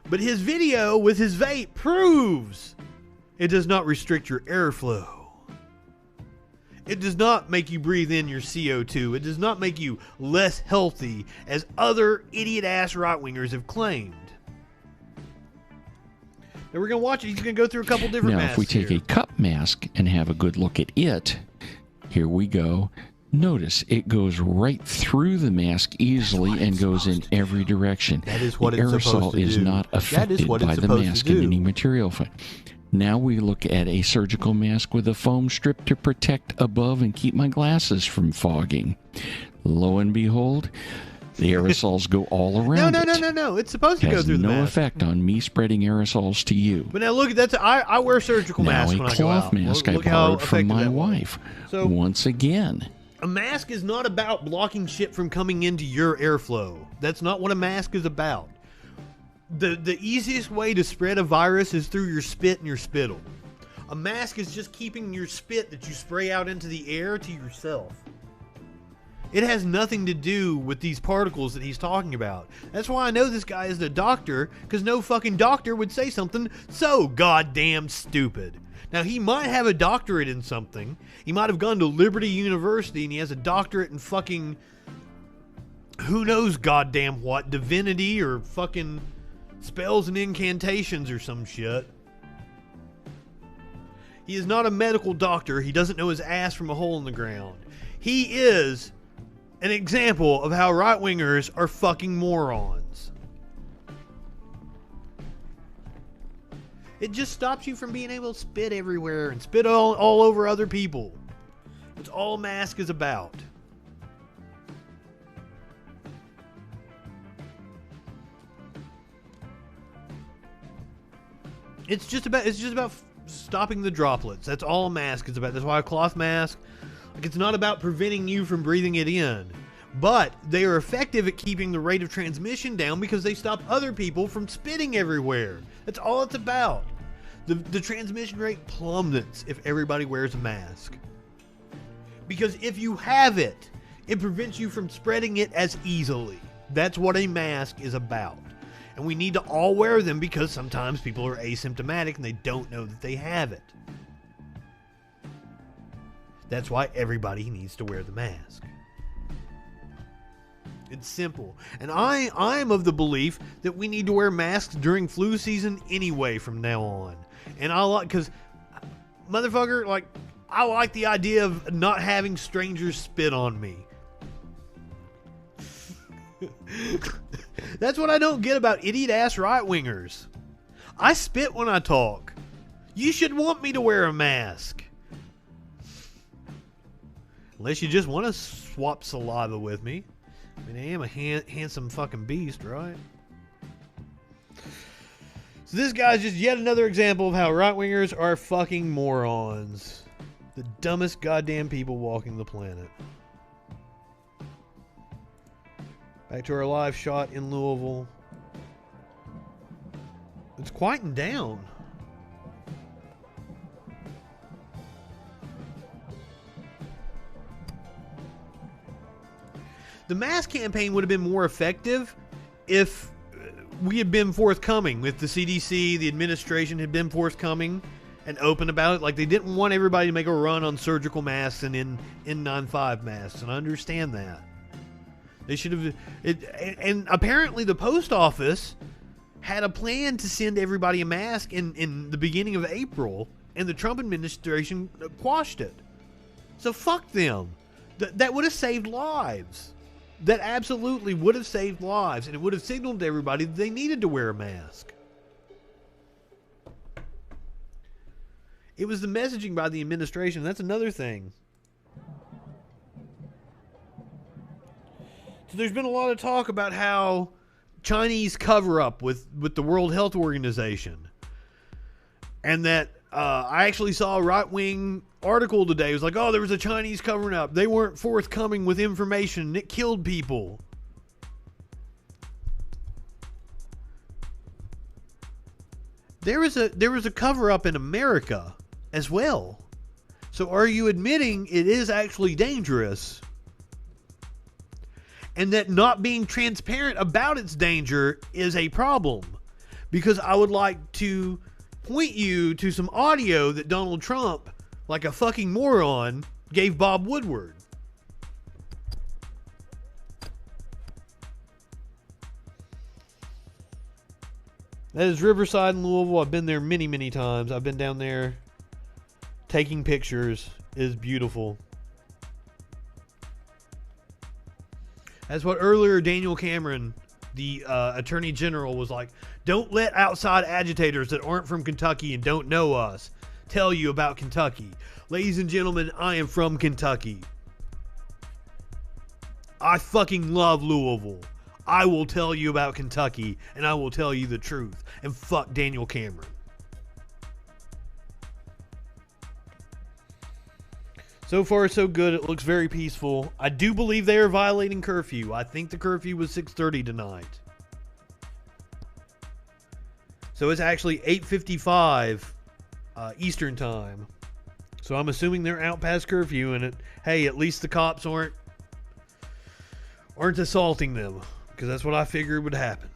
Speaker 1: But his video with his vape proves it does not restrict your airflow. It does not make you breathe in your CO2. It does not make you less healthy, as other idiot-ass right-wingers have claimed. Now we're going to watch it. He's going to go through a couple different masks.
Speaker 10: Now, if we take
Speaker 1: here.
Speaker 10: a cup mask and have a good look at it, here we go. Notice it goes right through the mask easily and goes in every direction.
Speaker 1: That is what
Speaker 10: the
Speaker 1: it's supposed to
Speaker 10: aerosol is
Speaker 1: do.
Speaker 10: not
Speaker 1: That is
Speaker 10: affected
Speaker 1: what
Speaker 10: by
Speaker 1: it's
Speaker 10: the
Speaker 1: supposed to
Speaker 10: mask in
Speaker 1: do.
Speaker 10: any material. Now we look at a surgical mask with a foam strip to protect above and keep my glasses from fogging. Lo and behold, the aerosols go all around
Speaker 1: No. It's supposed to
Speaker 10: it
Speaker 1: go
Speaker 10: has
Speaker 1: through the
Speaker 10: no
Speaker 1: mask.
Speaker 10: effect on me spreading aerosols to you.
Speaker 1: But now look, I wear surgical
Speaker 10: Now
Speaker 1: masks
Speaker 10: a
Speaker 1: when I go
Speaker 10: cloth
Speaker 1: out.
Speaker 10: mask
Speaker 1: Look
Speaker 10: I
Speaker 1: how
Speaker 10: borrowed from
Speaker 1: effective
Speaker 10: my
Speaker 1: that was.
Speaker 10: wife.
Speaker 1: So
Speaker 10: Once again,
Speaker 1: a mask is not about blocking shit from coming into your airflow. That's not what a mask is about. The easiest way to spread a virus is through your spit and your spittle. A mask is just keeping your spit that you spray out into the air to yourself. It has nothing to do with these particles that he's talking about. That's why I know this guy is a doctor, because no fucking doctor would say something so goddamn stupid. Now, he might have a doctorate in something. He might have gone to Liberty University and he has a doctorate in fucking who knows goddamn what, divinity or fucking spells and incantations or some shit. He is not a medical doctor. He doesn't know his ass from a hole in the ground. He is an example of how right-wingers are fucking morons. It just stops you from being able to spit everywhere and spit all over other people. That's all a mask is about. It's just about stopping the droplets. That's all a mask is about. That's why a cloth mask, like, it's not about preventing you from breathing it in. But they are effective at keeping the rate of transmission down because they stop other people from spitting everywhere. That's all it's about. The transmission rate plummets if everybody wears a mask. Because if you have it, it prevents you from spreading it as easily. That's what a mask is about. And we need to all wear them because sometimes people are asymptomatic and they don't know that they have it. That's why everybody needs to wear the mask. It's simple. And I'm of the belief that we need to wear masks during flu season anyway from now on. And I like, because, motherfucker, like, I like the idea of not having strangers spit on me. That's what I don't get about idiot-ass right-wingers. I spit when I talk. You should want me to wear a mask. Unless you just want to swap saliva with me. I mean, I am a handsome fucking beast, right? So this guy's just yet another example of how right-wingers are fucking morons. The dumbest goddamn people walking the planet. Back to our live shot in Louisville. It's quieting down. The mask campaign would have been more effective if we had been forthcoming, if the CDC, the administration had been forthcoming and open about it. Like, they didn't want everybody to make a run on surgical masks and N95 masks, and I understand that. They should have... And apparently the post office had a plan to send everybody a mask in the beginning of April, and the Trump administration quashed it. So fuck them. That would have saved lives. That absolutely would have saved lives, and it would have signaled to everybody that they needed to wear a mask. It was the messaging by the administration. That's another thing. So there's been a lot of talk about how Chinese cover-up with the World Health Organization. And that I actually saw a right-wing article today. It was like, oh, there was a Chinese covering up. They weren't forthcoming with information, and it killed people. There was a cover-up in America as well. So are you admitting it is actually dangerous? And that not being transparent about its danger is a problem? Because I would like to point you to some audio that Donald Trump, like a fucking moron, gave Bob Woodward. That is Riverside in Louisville. I've been there many, many times. I've been down there taking pictures. It is beautiful. That's what earlier Daniel Cameron, the Attorney General, was like, don't let outside agitators that aren't from Kentucky and don't know us tell you about Kentucky. Ladies and gentlemen, I am from Kentucky. I fucking love Louisville. I will tell you about Kentucky, and I will tell you the truth. And fuck Daniel Cameron. So far, so good. It looks very peaceful. I do believe they are violating curfew. I think the curfew was 6:30 tonight. So it's actually 8:55 Eastern time. So I'm assuming they're out past curfew, and hey, at least the cops aren't assaulting them, because that's what I figured would happen.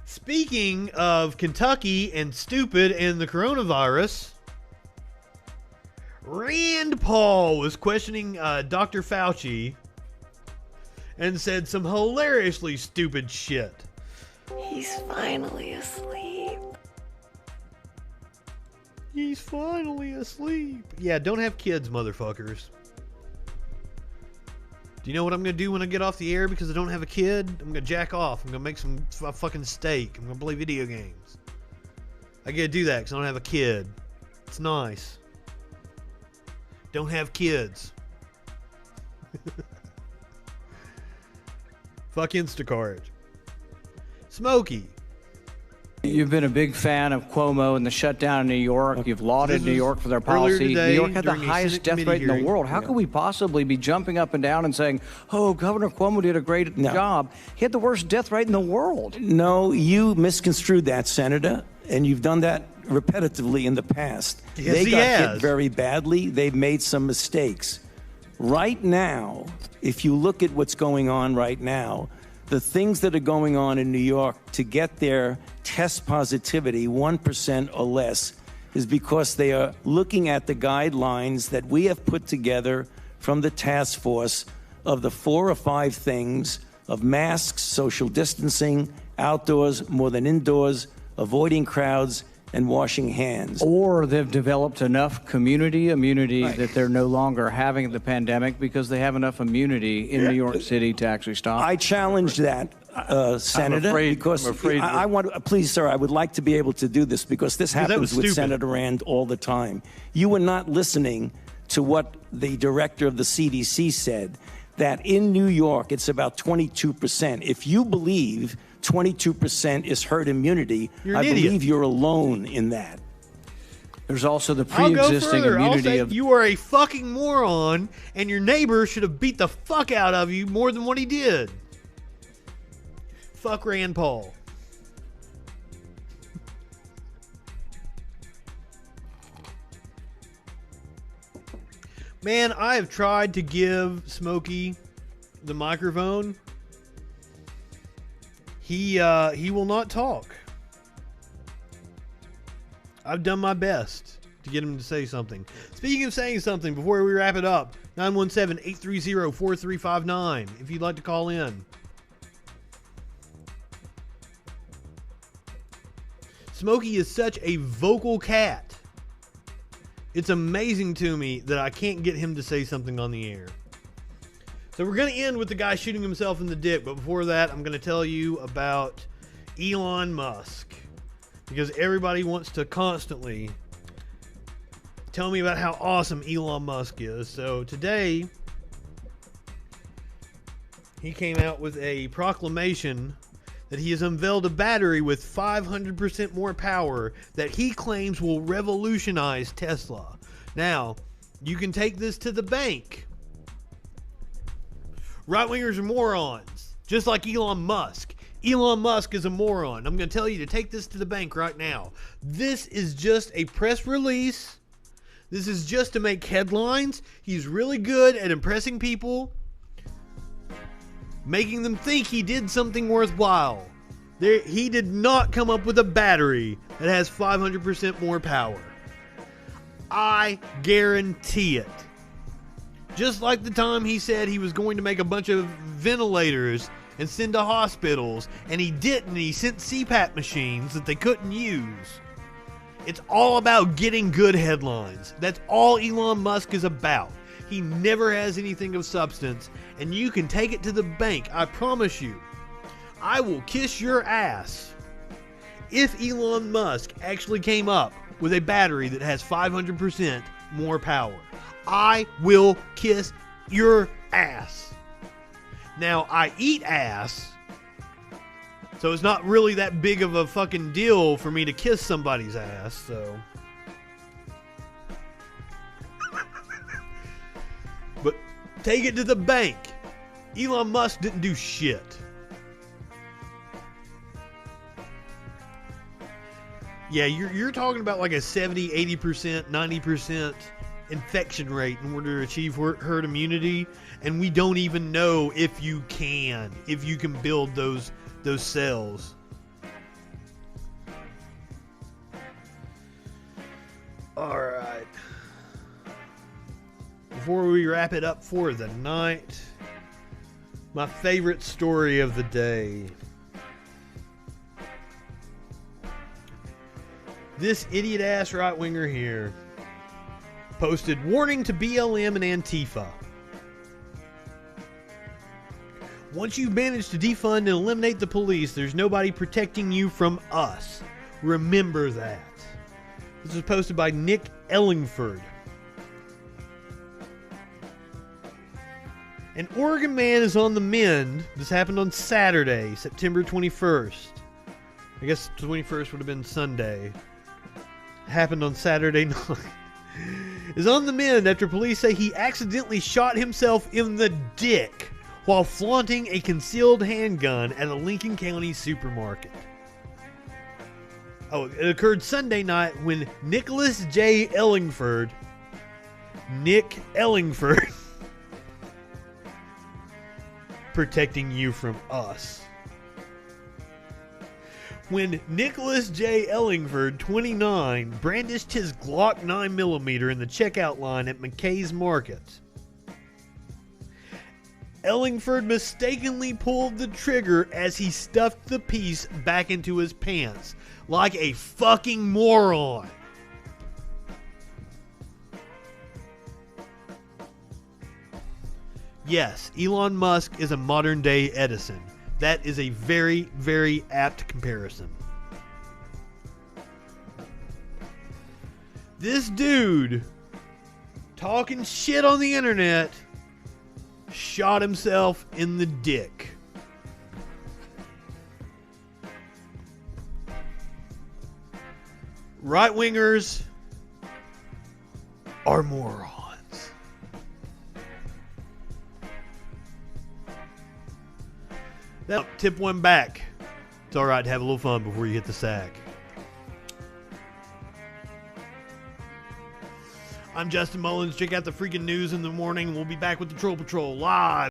Speaker 1: Speaking of Kentucky and stupid and the coronavirus, Rand Paul was questioning Dr. Fauci and said some hilariously stupid shit.
Speaker 11: He's finally asleep.
Speaker 1: He's finally asleep. Yeah, don't have kids, motherfuckers. Do you know what I'm going to do when I get off the air because I don't have a kid? I'm going to jack off. I'm going to make some fucking steak. I'm going to play video games. I got to do that because I don't have a kid. It's nice. Don't have kids. Fuck Instacart. Smokey.
Speaker 12: You've been a big fan of Cuomo and the shutdown in New York. You've lauded New York for their policy. New York had the highest death rate in the world. How could we possibly be jumping up and down and saying, oh, Governor Cuomo did a great job? He had the worst death rate in the world.
Speaker 13: No, you misconstrued that, Senator, and you've done that repetitively in the past.
Speaker 1: Yes,
Speaker 13: they got hit very badly. They've made some mistakes. Right now, if you look at what's going on right now, the things that are going on in New York to get their test positivity 1% or less is because they are looking at the guidelines that we have put together from the task force of the 4 or 5 things of masks, social distancing, outdoors more than indoors, avoiding crowds, and washing hands.
Speaker 12: Or they've developed enough community immunity that they're no longer having the pandemic because they have enough immunity in New York City to actually stop.
Speaker 13: I challenge that, Senator, because I want to, please, sir, I would like to be able to do this because this happens with Senator Rand all the time. You were not listening to what the director of the CDC said, that in New York it's about 22%. If you believe 22% is herd immunity, I believe you're alone in that.
Speaker 12: There's also the pre-existing immunity of...
Speaker 1: You are a fucking moron, and your neighbor should have beat the fuck out of you more than what he did. Fuck Rand Paul. Man, I have tried to give Smokey the microphone. He will not talk. I've done my best to get him to say something. Speaking of saying something, before we wrap it up, 917-830-4359 if you'd like to call in. Smokey is such a vocal cat. It's amazing to me that I can't get him to say something on the air. So we're going to end with the guy shooting himself in the dick, but before that, I'm going to tell you about Elon Musk, because everybody wants to constantly tell me about how awesome Elon Musk is. So today, he came out with a proclamation that he has unveiled a battery with 500% more power that he claims will revolutionize Tesla. Now, you can take this to the bank. Right-wingers are morons, just like Elon Musk. Elon Musk is a moron. I'm going to tell you to take this to the bank right now. This is just a press release. This is just to make headlines. He's really good at impressing people, making them think he did something worthwhile. He did not come up with a battery that has 500% more power. I guarantee it. Just like the time he said he was going to make a bunch of ventilators and send to hospitals, and he didn't. He sent CPAP machines that they couldn't use. It's all about getting good headlines. That's all Elon Musk is about. He never has anything of substance, and you can take it to the bank. I promise you. I will kiss your ass if Elon Musk actually came up with a battery that has 500% more power. I will kiss your ass. Now, I eat ass, so it's not really that big of a fucking deal for me to kiss somebody's ass, so. But take it to the bank. Elon Musk didn't do shit. Yeah, you're talking about like a 70, 80%, 90% infection rate in order to achieve herd immunity, and we don't even know if you can build those cells. All right. Before we wrap it up for the night, my favorite story of the day. This idiot-ass right-winger here posted, warning to BLM and Antifa. Once you've managed to defund and eliminate the police, there's nobody protecting you from us. Remember that. This was posted by Nick Ellingford. An Oregon man is on the mend. This happened on Saturday, September 21st. I guess 21st would have been Sunday. Happened on Saturday night. Is on the mend after police say he accidentally shot himself in the dick while flaunting a concealed handgun at a Lincoln County supermarket. Oh, it occurred Sunday night when Nicholas J. Ellingford, Nick Ellingford, protecting you from us. When Nicholas J. Ellingford, 29, brandished his Glock 9mm in the checkout line at McKay's Market. Ellingford mistakenly pulled the trigger as he stuffed the piece back into his pants, like a fucking moron. Yes, Elon Musk is a modern-day Edison. That is a very, very apt comparison. This dude, talking shit on the internet, shot himself in the dick. Right-wingers are morons. Now, tip one back. It's alright to have a little fun before you hit the sack. I'm Justin Mullins. Check out the freaking news in the morning. We'll be back with the Troll Patrol live.